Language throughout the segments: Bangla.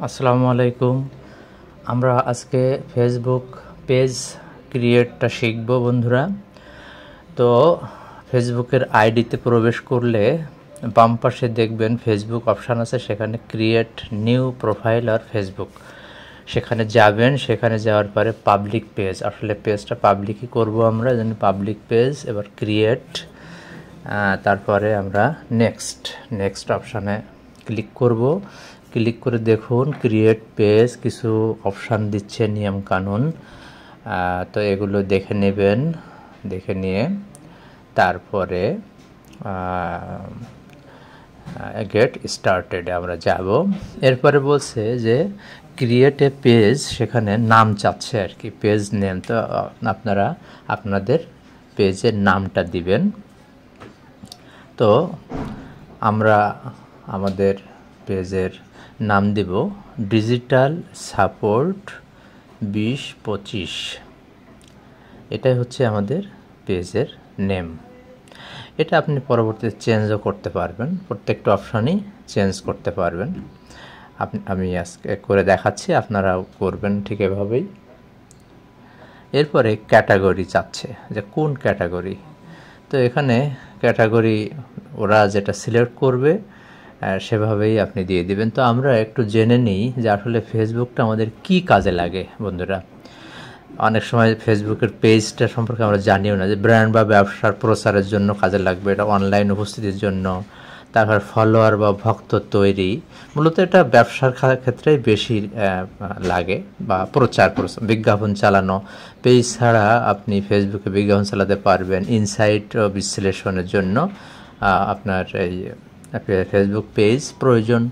আসসালামু আলাইকুম। আমরা আজকে ফেসবুক পেজ ক্রিয়েটটা শিখব বন্ধুরা। তো ফেসবুকের আইডিতে প্রবেশ করলে বাম পাশে দেখবেন ফেসবুক অপশান আছে, সেখানে ক্রিয়েট নিউ প্রোফাইল আর ফেসবুক, সেখানে যাবেন। সেখানে যাওয়ার পরে পাবলিক পেজ, আসলে পেজটা পাবলিকই করব আমরা, যেন পাবলিক পেজ। এবার ক্রিয়েট, তারপরে আমরা নেক্সট অপশানে ক্লিক করব। ক্লিক করে দেখুন ক্রিয়েট পেজ কিছু অপশান দিচ্ছে, নিয়ম কানুন। তো এগুলো দেখে নেবেন, দেখে নিয়ে তারপরে গেট স্টার্টেড আমরা যাব। এরপরে বলছে যে ক্রিয়েট এ পেজ, সেখানে নাম চাচ্ছে আর কি, পেজ নেম। তো আপনারা আপনাদের পেজের নামটা দিবেন। তো আমরা আমাদের পেজের নাম দিব ডিজিটাল সাপোর্ট 2025। এটাই হচ্ছে আমাদের পেজের নেম। এটা আপনি পরবর্তীতে চেঞ্জও করতে পারবেন, প্রত্যেকটা অপশানই চেঞ্জ করতে পারবেন। আমি আজকে করে দেখাচ্ছি, আপনারাও করবেন ঠিক এভাবেই। এরপরে ক্যাটাগরি চাচ্ছে, যে কোন ক্যাটাগরি। তো এখানে ক্যাটাগরি ওরা যেটা সিলেক্ট করবে সেভাবেই আপনি দিয়ে দিবেন। তো আমরা একটু জেনে নিই যে আসলে ফেসবুকটা আমাদের কি কাজে লাগে বন্ধুরা। অনেক সময় ফেসবুকের পেজটা সম্পর্কে আমরা জানিও না, যে ব্র্যান্ড বা ব্যবসার প্রচারের জন্য কাজে লাগবে, এটা অনলাইন উপস্থিতির জন্য, তারপর ফলোয়ার বা ভক্ত তৈরি। মূলত এটা ব্যবসার ক্ষেত্রেই বেশি লাগে, বা প্রচার বিজ্ঞাপন চালানো। পেজ ছাড়া আপনি ফেসবুকে বিজ্ঞাপন চালাতে পারবেন। ইনসাইট ও বিশ্লেষণের জন্য আপনার এই ফেসবুক পেজ প্রয়োজন।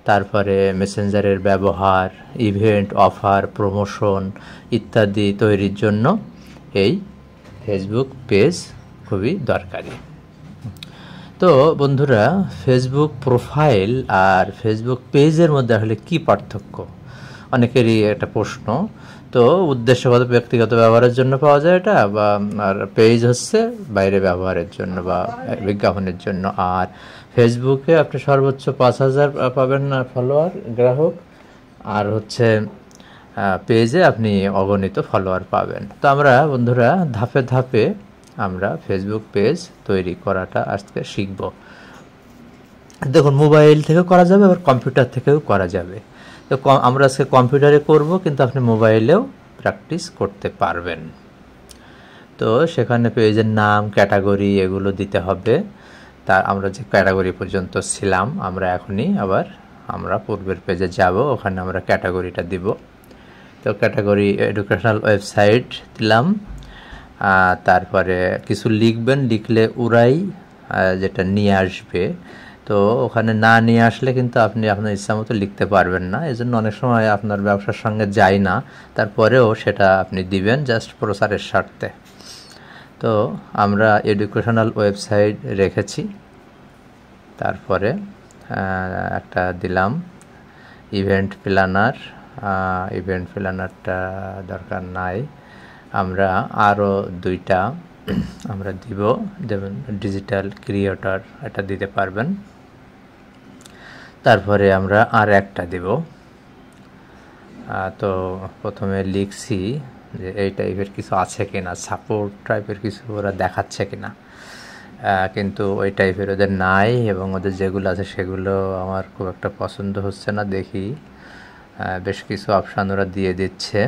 তারপরে মেসেঞ্জারের ব্যবহার, ইভেন্ট, অফার, প্রমোশন ইত্যাদি তৈরির জন্য এই ফেসবুক পেজ খুবই দরকারি। তো বন্ধুরা, ফেসবুক প্রোফাইল আর ফেসবুক পেজের মধ্যে আসলে কী পার্থক্য, অনেকেরই একটা প্রশ্ন। তো উদ্দেশ্যগত ব্যক্তিগত ব্যবহারের জন্য পাওয়া যায় এটা, বা আর পেজ হচ্ছে বাইরে ব্যবহারের জন্য বা বিজ্ঞাপনের জন্য। আর ফেসবুকে আপনি সর্বোচ্চ 5,000 পাবেন না ফলোয়ার, গ্রাহক। আর হচ্ছে পেজে আপনি অগণিত ফলোয়ার পাবেন। তো আমরা বন্ধুরা ধাপে ধাপে আমরা ফেসবুক পেজ তৈরি করাটা আজকে শিখব। দেখুন, মোবাইল থেকেও করা যাবে, আবার কম্পিউটার থেকেও করা যাবে। তো আমরা আজকে কম্পিউটারে করব, কিন্তু আপনি মোবাইলেও প্র্যাকটিস করতে পারবেন। তো সেখানে পেজের নাম, ক্যাটাগরি এগুলো দিতে হবে। আমরা যে ক্যাটাগরি পর্যন্ত ছিলাম, আমরা এখনই আবার আমরা পূর্বের পেজে যাব, ওখানে আমরা ক্যাটাগরিটা দিব। তো ক্যাটাগরি এডুকেশনাল ওয়েবসাইট দিলাম। তারপরে কিছু লিখবেন, লিখলে ওরাই যেটা নিয়ে আসবে। তো ওখানে না নিয়ে আসলে কিন্তু আপনি আপনার ইচ্ছা মতো লিখতে পারবেন না। এই জন্য অনেক সময় আপনার ব্যবসার সঙ্গে যায় না, তারপরেও সেটা আপনি দিবেন জাস্ট প্রচারের স্বার্থে। তো আমরা এডুকেশনাল ওয়েবসাইট রেখেছি। তারপরে একটা দিলাম ইভেন্ট প্ল্যানারটা দরকার নাই। আমরা আরও 2টা আমরা দিব, যেমন ডিজিটাল ক্রিয়েটর, এটা দিতে পারবেন। তারপরে আমরা আর একটা দিব। তো প্রথমে লিখছি যে এই টাইপের কিছু আছে কিনা, সাপোর্ট টাইপের কিছু ওরা দেখাচ্ছে কিনা, কিন্তু ওই টাইপের ওদের নাই, এবং ওদের যেগুলো আছে সেগুলো আমার খুব একটা পছন্দ হচ্ছে না। দেখি বেশ কিছু অপশান ওরা দিয়ে দিচ্ছে,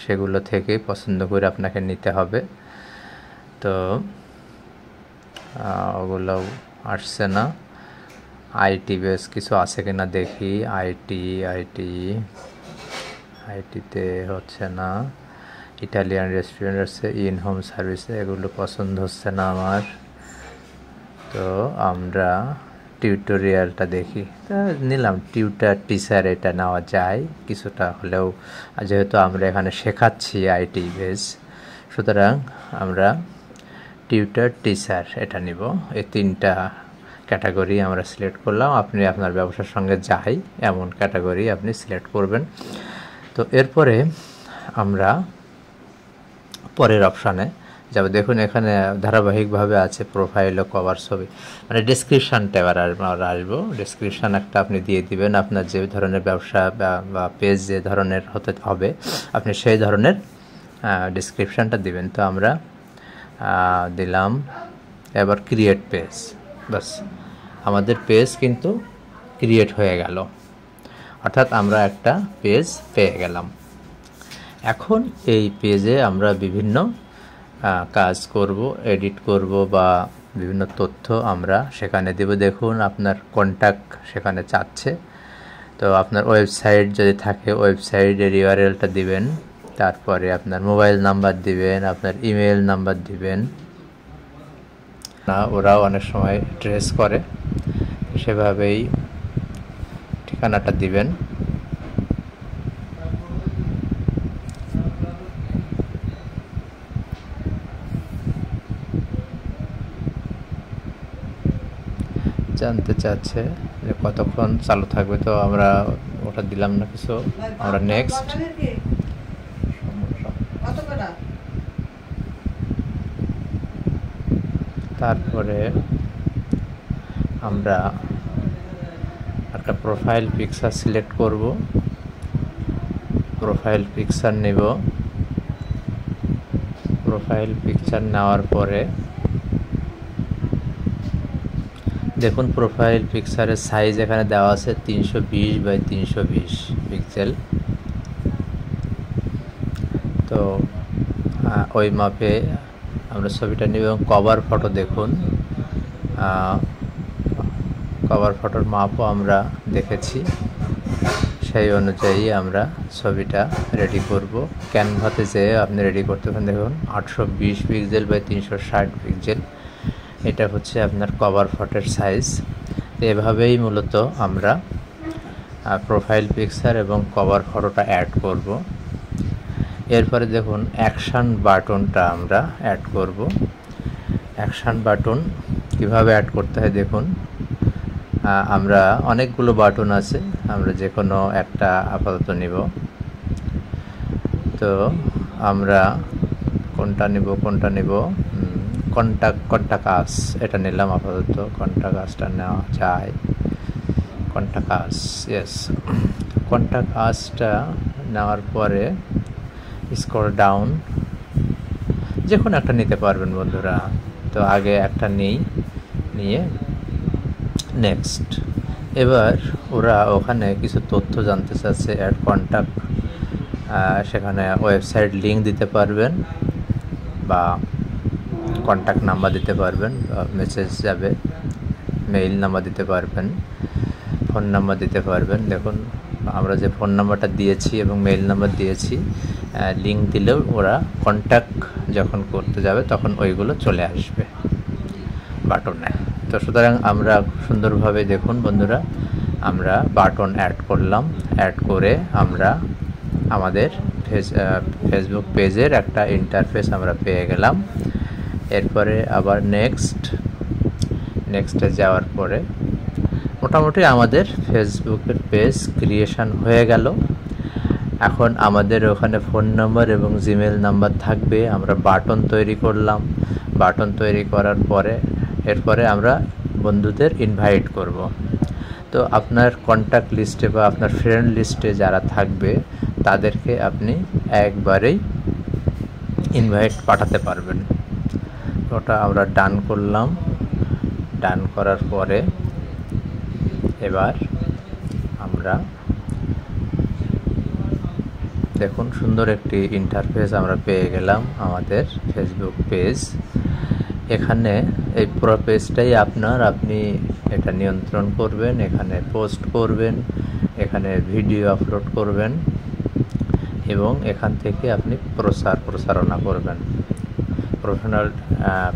সেগুলো থেকে পছন্দ করে আপনাকে নিতে হবে। তো ওগুলো আসছে না। আইটি বেশ কিছু আছে কিনা দেখি। আইটিতে হচ্ছে না। ইটালিয়ান রেস্টুরেন্ট আছে, ইন হোম সার্ভিসে, এগুলো পছন্দ হচ্ছে না আমার। তো আমরা টিউটোরিয়ালটা দেখি, তা নিলাম টিচার, এটা নেওয়া যায় কিছুটা হলেও, যেহেতু আমরা এখানে শেখাচ্ছি আইটি বেস, সুতরাং আমরা টিচার এটা নিব। এই 3টা ক্যাটাগরি আমরা সিলেক্ট করলাম। আপনি আপনার ব্যবসার সঙ্গে যাই এমন ক্যাটাগরি আপনি সিলেক্ট করবেন। তো এরপরে আমরা পরের অপশানে যাবে। দেখুন এখানে ধারাবাহিকভাবে আছে প্রোফাইল ও কভার ছবি, মানে ডেসক্রিপশানটা এবার আমরা আসবো। ডেসক্রিপশান একটা আপনি দিয়ে দিবেন, আপনার যে ধরনের ব্যবসা বা পেজ যে ধরনের হতে হবে আপনি সেই ধরনের ডেসক্রিপশানটা দিবেন। তো আমরা দিলাম এবার ক্রিয়েট পেজ। বাস, আমাদের পেজ কিন্তু ক্রিয়েট হয়ে গেল, অর্থাৎ আমরা একটা পেজ পেয়ে গেলাম। এখন এই পেজে আমরা বিভিন্ন কাজ করব, এডিট করব বা বিভিন্ন তথ্য আমরা সেখানে দেব। দেখুন আপনার কন্ট্যাক্ট সেখানে চাচ্ছে, তো আপনার ওয়েবসাইট যদি থাকে ওয়েবসাইটের ইউআরএলটা দিবেন, তারপরে আপনার মোবাইল নাম্বার দিবেন, আপনার ইমেল নাম্বার দিবেন। ওরাও অনেক সময় ট্রেস করে, সেভাবেই ঠিকানাটা দিবেন। জানতে চাচ্ছে যে কতক্ষণ চালু থাকবে, তো আমরা ওটা দিলাম না কিছু, আমরা নেক্সট। তারপরে আমরা একটা প্রোফাইল পিকচার সিলেক্ট করব, প্রোফাইল পিকচার নেব। প্রোফাইল পিকচার নেওয়ার পরে দেখুন প্রোফাইল পিকচারের সাইজ এখানে দেওয়া আছে 320 বাই 320 পিক্সেল। তো ওই মাপে আমরা ছবিটা নিব এবং কভার ফটো দেখুন, কভার ফটোর মাপও আমরা দেখেছি, সেই অনুযায়ী আমরা ছবিটা রেডি করব। ক্যানভাতে যেয়ে আপনি রেডি করতে পারেন। দেখুন 820 পিক্সেল বাই 360 পিক্সেল, এটা হচ্ছে আপনার কভার ফটোর সাইজ। এভাবেই মূলত আমরা প্রোফাইল পিকচার এবং কভার ফটোটা অ্যাড করব। এরপরে দেখুন অ্যাকশান বাটনটা আমরা অ্যাড করব। অ্যাকশান বাটন কিভাবে অ্যাড করতে হয় দেখুন, আমরা অনেকগুলো বাটন আছে, আমরা যে কোনো একটা আপাতত নিব। তো আমরা কোনটা নিব কন্টাক্ট আস, এটা নিলাম আপাতত। কন্টাক্ট আসটা নেওয়া যায়, কন্টাক্ট আস, ইয়েস। কন্টাক্ট আসটা নেওয়ার পরে স্ক্রল ডাউন, যে কোনো একটা নিতে পারবেন বন্ধুরা। তো আগে একটা নিয়ে নেক্সট। এবার ওরা ওখানে কিছু তথ্য জানতে চাচ্ছে, অ্যাড কন্ট্যাক্ট, সেখানে ওয়েবসাইট লিঙ্ক দিতে পারবেন বা কন্ট্যাক্ট নাম্বার দিতে পারবেন, মেসেজ যাবে, মেইল নাম্বার দিতে পারবেন, ফোন নাম্বার দিতে পারবেন। দেখুন আমরা যে ফোন নাম্বারটা দিয়েছি এবং মেইল নাম্বার দিয়েছি, লিঙ্ক দিলেও ওরা কন্ট্যাক্ট যখন করতে যাবে তখন ওইগুলো চলে আসবে বাটনে। তো সুতরাং আমরা সুন্দরভাবে দেখুন বন্ধুরা, আমরা বাটন অ্যাড করলাম, অ্যাড করে আমরা আমাদের ফেসবুক পেজের একটা ইন্টারফেস আমরা পেয়ে গেলাম। এরপরে আবার নেক্সটে যাওয়ার পরে মোটামুটি আমাদের ফেসবুকের পেজ ক্রিয়েশন হয়ে গেল। এখন আমাদের ওখানে ফোন নাম্বার এবং জিমেল নাম্বার থাকবে। আমরা বাটন তৈরি করলাম, বাটন তৈরি করার পরে এরপরে আমরা বন্ধুদের ইনভাইট করব। তো আপনার কন্ট্যাক্ট লিস্টে বা আপনার ফ্রেন্ড লিস্টে যারা থাকবে তাদেরকে আপনি একবারেই ইনভাইট পাঠাতে পারবেন। ওটা আমরা ডান করলাম। ডান করার পরে এবার আমরা দেখুন সুন্দর একটি ইন্টারফেস আমরা পেয়ে গেলাম আমাদের ফেসবুক পেজ। এখানে এই পুরো পেজটাই আপনি এটা নিয়ন্ত্রণ করবেন, এখানে পোস্ট করবেন, এখানে ভিডিও আপলোড করবেন এবং এখান থেকে আপনি প্রচারণা করবেন।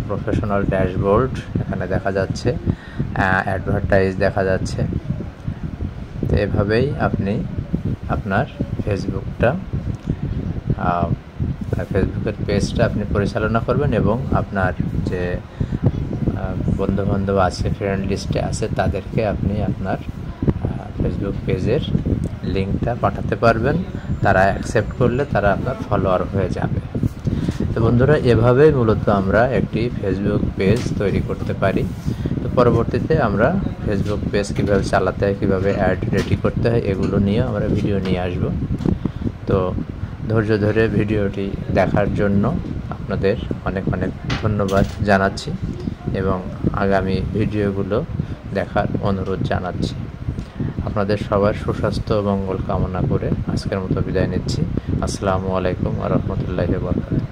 প্রফেশনাল ড্যাশবোর্ড এখানে দেখা যাচ্ছে, অ্যাডভার্টাইজ দেখা যাচ্ছে। তো এভাবেই আপনি আপনার ফেসবুকের পেজটা আপনি পরিচালনা করবেন এবং আপনার যে বন্ধুবান্ধব আছে, ফ্রেন্ড লিস্টে আছে, তাদেরকে আপনি আপনার ফেসবুক পেজের লিঙ্কটা পাঠাতে পারবেন। তারা অ্যাকসেপ্ট করলে তারা আপনার ফলোয়ার হয়ে যাবে। তো বন্ধুরা, এভাবেই মূলত আমরা একটি ফেসবুক পেজ তৈরি করতে পারি। তো পরবর্তীতে আমরা ফেসবুক পেজ কীভাবে চালাতে হয়, কীভাবে অ্যাড রেডি করতে হয়, এগুলো নিয়ে আমরা ভিডিও নিয়ে আসব। তো ধৈর্য ধরে ভিডিওটি দেখার জন্য আপনাদের অনেক অনেক ধন্যবাদ জানাচ্ছি এবং আগামী ভিডিওগুলো দেখার অনুরোধ জানাচ্ছি। আপনাদের সবার সুস্বাস্থ্য ও মঙ্গল কামনা করে আজকের মতো বিদায় নিচ্ছি। আসসালামু আলাইকুম ওয়া রাহমাতুল্লাহি ওয়া বারাকাতুহু।